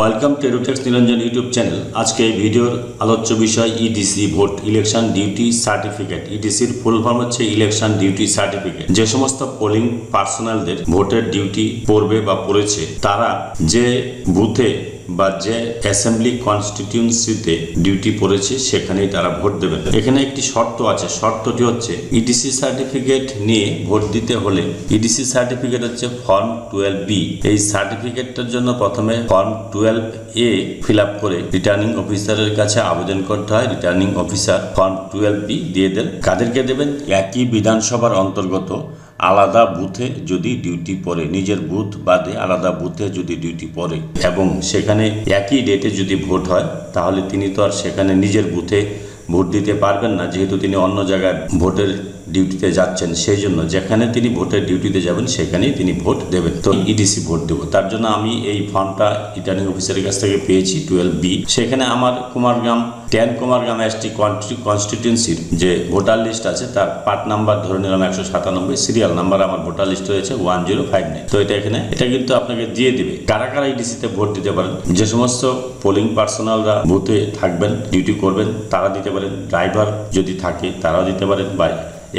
Welcome to Edutex Niranjan YouTube channel. আজকে এই ভিডিওর আলোচ্য বিষয় EDC vote election duty certificate. ইডিসির ফুল ফর্ম হচ্ছে ইলেকশন ডিউটি সার্টিফিকেট। যে সমস্ত পোলিং পার্সোনালদের ভোটের ডিউটি পড়বে বা পড়েছে, তারা যে বুথে বা যে অ্যাসেম্বলি কনস্টিটিউয়েন্সিতে ডিউটি পড়েছে সেখানেই তারা ভোট দেবেন। এখানে একটি শর্ত আছে, শর্তটি হচ্ছে ইডিসি সার্টিফিকেট নিয়ে ভোট দিতে হলে ইডিসি সার্টিফিকেট হচ্ছে ফর্ম 12B। এই সার্টিফিকেটটার জন্য প্রথমে ফর্ম 12A ফিল আপ করে রিটার্নিং অফিসারের কাছে আবেদন করতে হয়। রিটার্নিং অফিসার ফর্ম 12B দিয়ে দেন। কাদেরকে দেবেন? একই বিধানসভার অন্তর্গত আলাদা বুথে যদি ডিউটি পড়ে, নিজের বুথ বাদে আলাদা বুথে যদি ডিউটি পড়ে এবং সেখানে একই ডেটে যদি ভোট হয়, তাহলে তিনি তো আর সেখানে নিজের বুথে ভোট দিতে পারবেন না, যেহেতু তিনি অন্য জায়গায় ভোটের ডিউটিতে যাচ্ছেন। সেই জন্য যেখানে তিনি ভোটের ডিউটিতে যাবেন সেখানেই তিনি ভোট দেবেন। তো ইডিসি ভোট দেব, তার জন্য আমি এই ফর্মটা রিটার্নিং অফিসারের কাছ থেকে পেয়েছি 12B। সেখানে আমার কুমারগ্রাম 10 কুমারগ্রাম এসটি কনস্টিটিউয়েন্সির যে ভোটার লিস্ট আছে তার পার্ট নাম্বার ধরে নিলাম 197, সিরিয়াল নাম্বার আমার ভোটার লিস্ট রয়েছে 1059। তো এটা কিন্তু আপনাকে দিয়ে দিবে কারা কারা ইডিসিতে ভোট দিতে পারেন। যে সমস্ত পোলিং পার্সোনালরা বুথে থাকবেন, ডিউটি করবেন, তারা দিতে পারেন। ড্রাইভার যদি থাকে তারাও দিতে পারেন, বা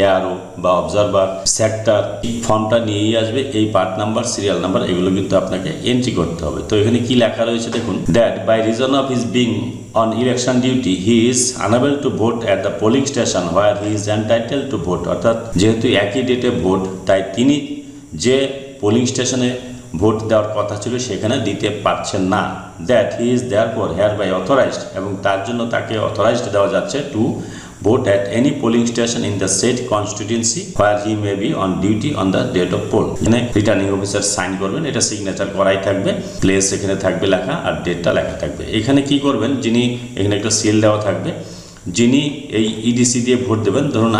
এআরও বা অবজারভার সেক্টর। ফর্মটা নিয়েই আসবে, এই পার্ট নাম্বার, সিরিয়াল নাম্বার, এগুলো কিন্তু আপনাকে এন্ট্রি করতে হবে। তো এখানে কি লেখা রয়েছে দেখুন, that by reason of his being on election duty he is unable to vote at the polling station where he is entitled to vote। অর্থাৎ যেহেতু একই ডেটে ভোট, তাই তিনি যে পোলিং স্টেশনে ভোট দেওয়ার কথা ছিল সেখানে দিতে পারছেন না। That he is therefore hereby authorised, এবং তার জন্য তাকে অথরাইজড দেওয়া যাচ্ছে to vote at any polling station in the said constituency where he may be on duty on the date of poll। এখানে রিটার্নিং অফিসার সাইন করবেন, এটা signature করাই থাকবে, প্লেস এখানে থাকবে লেখা আর ডেটটা লেখা থাকবে। এখানে কি করবেন, যিনি এখানে একটা সিল দেওয়া থাকবে, যিনি এই ইডিসি দিয়ে ভোট দেবেন, ধরুন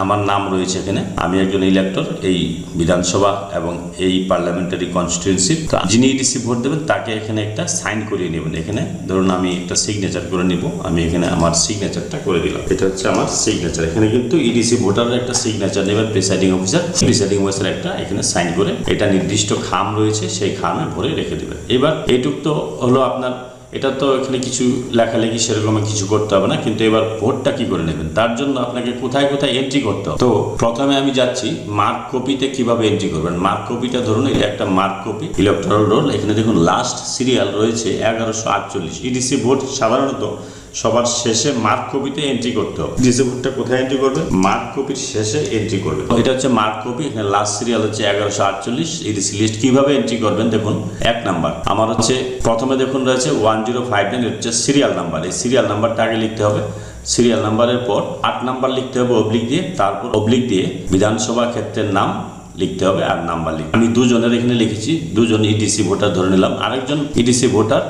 আমার নাম রয়েছে এখানে, আমি একজন ইলেক্টর এই বিধানসভা এবং এই পার্লামেন্টারি কনস্টিটিউয়েন্সি। তো যিনি ইডিসি ভোট দেবেন তাকে এখানে একটা সাইন করিয়ে নেবেন। এখানে ধরুন আমি একটা সিগনেচার করে নিব, আমি এখানে আমার সিগনেচারটা করে দিলাম, এটা হচ্ছে আমার সিগনেচার। এখানে কিন্তু ইডিসি ভোটারের একটা সিগনেচার নেবেন প্রিসাইডিং অফিসার একটা এখানে সাইন করে, এটা নির্দিষ্ট খাম রয়েছে সেই খামে ভরে রেখে দেবেন। এবার এইটুক তো হলো আপনার, এটা তো এখানে কিছু লেখালেখি সেরকম কিছু করতে হবে না। কিন্তু এবার ভোটটা কি করে নেবেন, তার জন্য আপনাকে কোথায় কোথায় এন্ট্রি করতে হবে। তো প্রথমে আমি যাচ্ছি মার্ক কপিতে কিভাবে এন্ট্রি করবেন। মার্ক কপিটা ধরুন এটা একটা মার্ক কপি, ইলেকটরাল রোল। এখানে দেখুন লাস্ট সিরিয়াল রয়েছে 1148। ইডিসি ভোট সাধারণত সবার শেষে মার্ক কপিতে এন্ট্রি করতে হবে। ইডিসি ভোটটা কোথায় এন্ট্রি করবেন? মার্ক কপির শেষে এন্ট্রি করবেন। এটা হচ্ছে মার্ক কপি, এখানে লাস্ট সিরিয়াল হচ্ছে 1148। ইডিসি লিস্ট কিভাবে এন্ট্রি করবেন দেখুন, 1 নাম্বার আমার হচ্ছে প্রথমে দেখুন রয়েছে 1059, হচ্ছে সিরিয়াল নাম্বার। এই সিরিয়াল নাম্বারটা আগে লিখতে হবে। সিরিয়াল নাম্বারের পর 8 নাম্বার লিখতে হবে অবলিক দিয়ে, তারপর অবলিক দিয়ে বিধানসভা ক্ষেত্রের নাম লিখতে হবে আর নাম্বার লিখতে। আমি দুজনের এখানে লিখেছি, দুজন ইডিসি ভোটার ধরে নিলাম। আরেকজন ইডিসি ভোটার,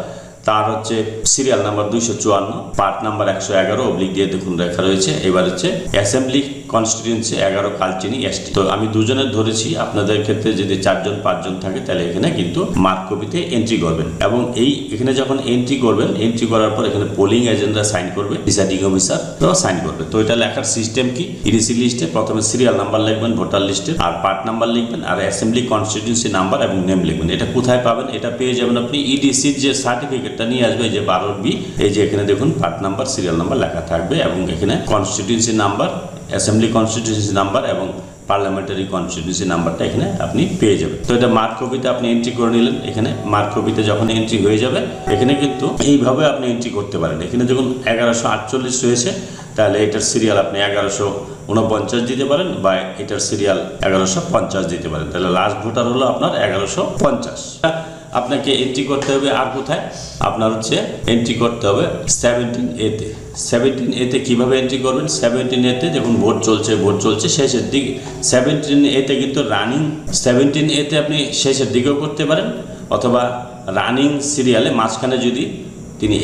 তার হচ্ছে serial number 254, part number 111, oblique দিয়ে দেখুন লেখা রয়েছে। এবার হচ্ছে অ্যাসেম্বলি কনস্টিটিউয়েন্সি 11 কালচিনি এসটি। তো আমি দুজনের ধরেছি, আপনাদের ক্ষেত্রে যদি 4জন 5জন থাকে তাহলে এখানে কিন্তু মার্ক কপিতে এন্ট্রি করবেন। এবং এখানে যখন এন্ট্রি করবেন, এন্ট্রি করার পর এখানে পোলিং এজেন্টরা সাইন করবে, প্রিসাইডিং অফিসার সাইন করবে। তো এটা লেখার সিস্টেম কি, ইডিসি লিস্টে প্রথমে সিরিয়াল নাম্বার লিখবেন ভোটার লিস্টের, আর পার্ট নাম্বার লিখবেন, আর অ্যাসেম্বলি কনস্টিটিউয়েন্সি নাম্বার এবং নেম লিখবেন। এটা কোথায় পাবেন? এটা পেয়ে যাবেন আপনি ইডিসির যে সার্টিফিকেটটা নিয়ে আসবে, এই যে 12B, এই যে এখানে দেখুন পার্ট নাম্বার, সিরিয়াল নাম্বার লেখা থাকবে, এবং এখানে constituency number, assembly constituency number এবং পার্লামেন্টারি কনস্টিটিউয়েন্সি নাম্বারটা এখানে আপনি পেয়ে যাবেন। তো এটা মার্ক কপিতে আপনি এন্ট্রি করে নিলেন। এখানে মার্ক কপিতে যখন এন্ট্রি হয়ে যাবে, এখানে কিন্তু এইভাবে আপনি এন্ট্রি করতে পারেন। এখানে যখন 1148 রয়েছে, তাহলে এটার সিরিয়াল আপনি 1149 দিতে পারেন, বা এটার সিরিয়াল 1150 দিতে পারেন। তাহলে লাস্ট ভোটার হলো আপনার 1150। আপনাকে এন্ট্রি করতে হবে আর কোথায়, আপনার হচ্ছে এন্ট্রি করতে হবে 17A-তে। 17A-তে কীভাবে এন্ট্রি করবেন? 17A-তে দেখুন ভোট চলছে শেষের দিকে। 17A-তে কিন্তু রানিং, 17A-তে আপনি শেষের দিকেও করতে পারেন, অথবা রানিং সিরিয়ালে মাঝখানে যদি তিনি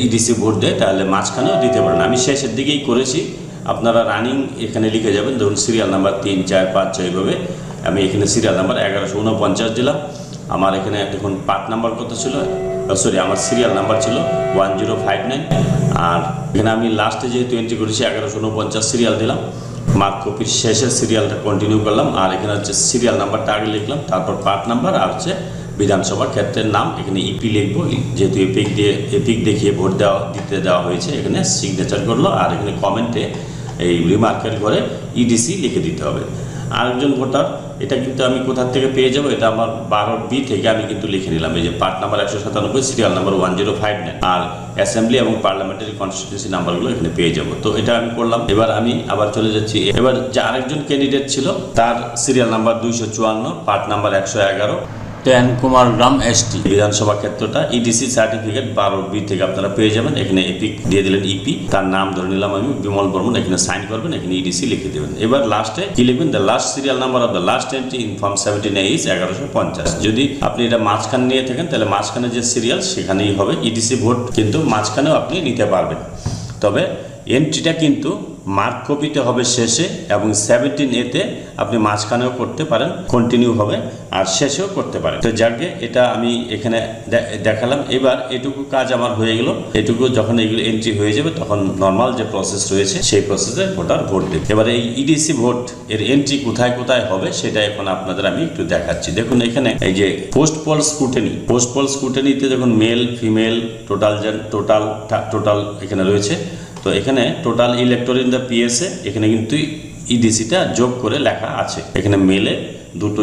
ইডিসি ভোট দেয় তাহলে মাঝখানেও দিতে পারেন। আমি শেষের দিকেই করেছি, আপনারা রানিং এখানে লিখে যাবেন। ধরুন সিরিয়াল নাম্বার 3, 4, 5, 6 এইভাবে আমি এখানে সিরিয়াল নাম্বার 1149 দিলাম। আমার এখানে দেখুন পার্ট নাম্বার কত ছিল, আমার সিরিয়াল নাম্বার ছিল 1059, আর এখানে আমি লাস্টে যেহেতু এন্ট্রি করেছি 1149 সিরিয়াল দিলাম। মার্ক কপির শেষের সিরিয়ালটা কন্টিনিউ করলাম, আর এখানে হচ্ছে সিরিয়াল নাম্বারটা আগে লিখলাম, তারপর পার্ট নাম্বার আর হচ্ছে বিধানসভা ক্ষেত্রের নাম, এখানে ইপি লিখবো, যেহেতু এপিক দেখিয়ে ভোট দিতে দেওয়া হয়েছে, এখানে সিগনেচার করলো, আর এখানে কমেন্টে এই রিমার্কের করে ইডিসি লিখে দিতে হবে। আরেকজন ভোটার, এটা কিন্তু আমি কোথা থেকে পেয়ে যাব, এটা আমার 12B থেকে আমি কিন্তু লিখে নিলাম, এই যে পার্ট নাম্বার 197, সিরিয়াল নাম্বার 1059, আর অ্যাসেম্বলি এবং পার্লামেন্টারি কনস্টিটিউন্সি নাম্বারগুলো এখানে পেয়ে যাব। তো এটা আমি করলাম। এবার আমি আবার চলে যাচ্ছি, এবার যে আরেকজন ক্যান্ডিডেট ছিল তার serial number 254, part number 111, Kumargram ST বিধানসভা ক্ষেত্রটা, ইডিসি সার্টিফিকেট 12B থেকে আপনারা পেয়ে যাবেন। এখানে এপিক দিয়ে দিলেন, ইপি, তার নাম ধরে নিলাম আমি বিমল বর্মন, এখানে সাইন করবেন, এখানে ইডিসি লিখে দেবেন। এবার লাস্টে কি লিখবেন, the last serial number of the last entry in form 17A is 1150। যদি আপনি এটা মাঝখানে নিয়ে থাকেন তাহলে মাঝখানে যে সিরিয়াল সেখানেই হবে। ইডিসি ভোট কিন্তু মাঝখানেও আপনি নিতে পারবেন, তবে এন্ট্রিটা কিন্তু মার্ক কপিতে হবে শেষে, এবং 17A-তে আপনি মাঝখানেও করতে পারেন, কন্টিনিউ হবে, আর শেষেও করতে পারেন। তো যাকে এটা আমি এখানে দেখালাম। এবার এটুকু কাজ আমার হয়ে গেল। এটুকু যখন এগুলো এন্ট্রি হয়ে যাবে তখন নর্মাল যে প্রসেস রয়েছে সেই প্রসেসে ভোটার ভোট দেবে। এবার এই ইডিসি ভোট এর এন্ট্রি কোথায় কোথায় হবে সেটা এখন আপনাদের আমি একটু দেখাচ্ছি। দেখুন এখানে এই যে পোস্ট পোল স্ক্রুটিনিতে দেখুন মেল ফিমেল টোটাল এখানে রয়েছে। তো এখানে টোটাল ইলেক্টর ইন দ্য পিএসএ, এখানে কিন্তু ইডিসিটা যোগ করে লেখা আছে। এখানে মেলে দুটো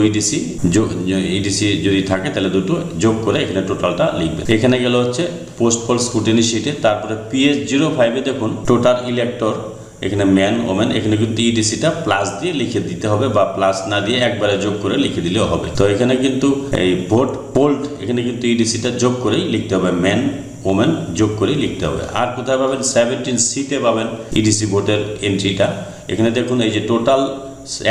ইডিসি যদি থাকে তাহলে দুটো যোগ করে এখানে টোটালটা লিখবে। এখানে গেল হচ্ছে পোস্ট পোল স্ক্রুটিনি শিটে, তারপরে PS05-এ দেখুন টোটাল ইলেক্টর, এখানে ম্যান ওমেন, এখানে কিন্তু ইডিসিটা প্লাস দিয়ে লিখে দিতে হবে, বা প্লাস না দিয়ে একবারে যোগ করে লিখে দিলেও হবে। তো এখানে কিন্তু এই ভোট পোল্ড, এখানে কিন্তু ইডিসিটা যোগ করেই লিখতে হবে, ম্যান ওমেন যোগ করে লিখতে হবে। আর কোথায় পাবেন, 17C-তে পাবেন ইডিসি ভোটের এন্ট্রিটা। এখানে দেখুন এই যে টোটাল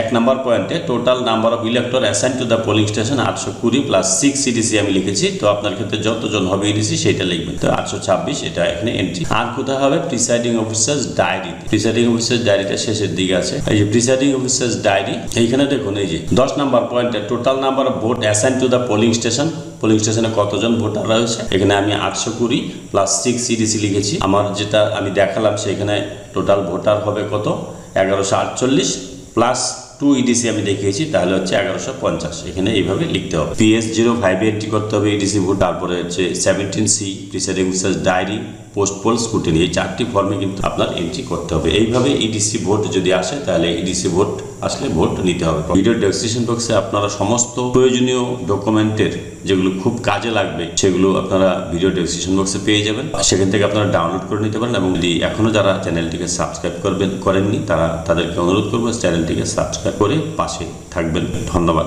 1 নম্বর পয়েন্টে total number of elector assign to the polling station 820 plus 6 EDC আমি লিখেছি। তো আপনার ক্ষেত্রে যতজন হবে ইডিসি সেটা লিখবেন। তো 826 এটা এখানে এন্ট্রি। আর কোথায় হবে, presiding officers diary. Presiding officers ডায়েরিটা শেষের দিকে আছে। এই যে প্রিসাইডিং অফিসার্স ডায়েরি, এইখানে দেখুন এই যে 10 নম্বর পয়েন্টে total number of vote assign to the polling স্টেশনে কতজন ভোটার রয়েছে, এখানে আমি 820 প্লাস 6 ইডিসি লিখেছি। আমার যেটা আমি দেখালাম সেখানে টোটাল ভোটার হবে কত, 1148 প্লাস 2 ইডিসি আমি দেখিয়েছি, তাহলে হচ্ছে 1150। এখানে এইভাবে লিখতে হবে। PS05 এন্ট্রি করতে হবে ইডিসি ভোট, তারপরে হচ্ছে 17C presiding officers diary, post poll scrutiny, এই 4টি ফর্মে কিন্তু আপনার এন্ট্রি করতে হবে। এইভাবে ইডিসি ভোট যদি আসে তাহলে ইডিসি ভোট আসলে ভোট নিতে হবে। ভিডিও ডেসক্রিপশন বক্সে আপনারা সমস্ত প্রয়োজনীয় ডকুমেন্টের যেগুলো খুব কাজে লাগবে সেগুলো আপনারা ভিডিও ডেসক্রিপশন বক্সে পেয়ে যাবেন। সেখান থেকে আপনারা ডাউনলোড করে নিতে পারেন, এবং যদি এখনো যারা চ্যানেলটিকে সাবস্ক্রাইব করেননি তাদেরকে অনুরোধ করবো চ্যানেলটিকে সাবস্ক্রাইব করে পাশে থাকবেন। ধন্যবাদ।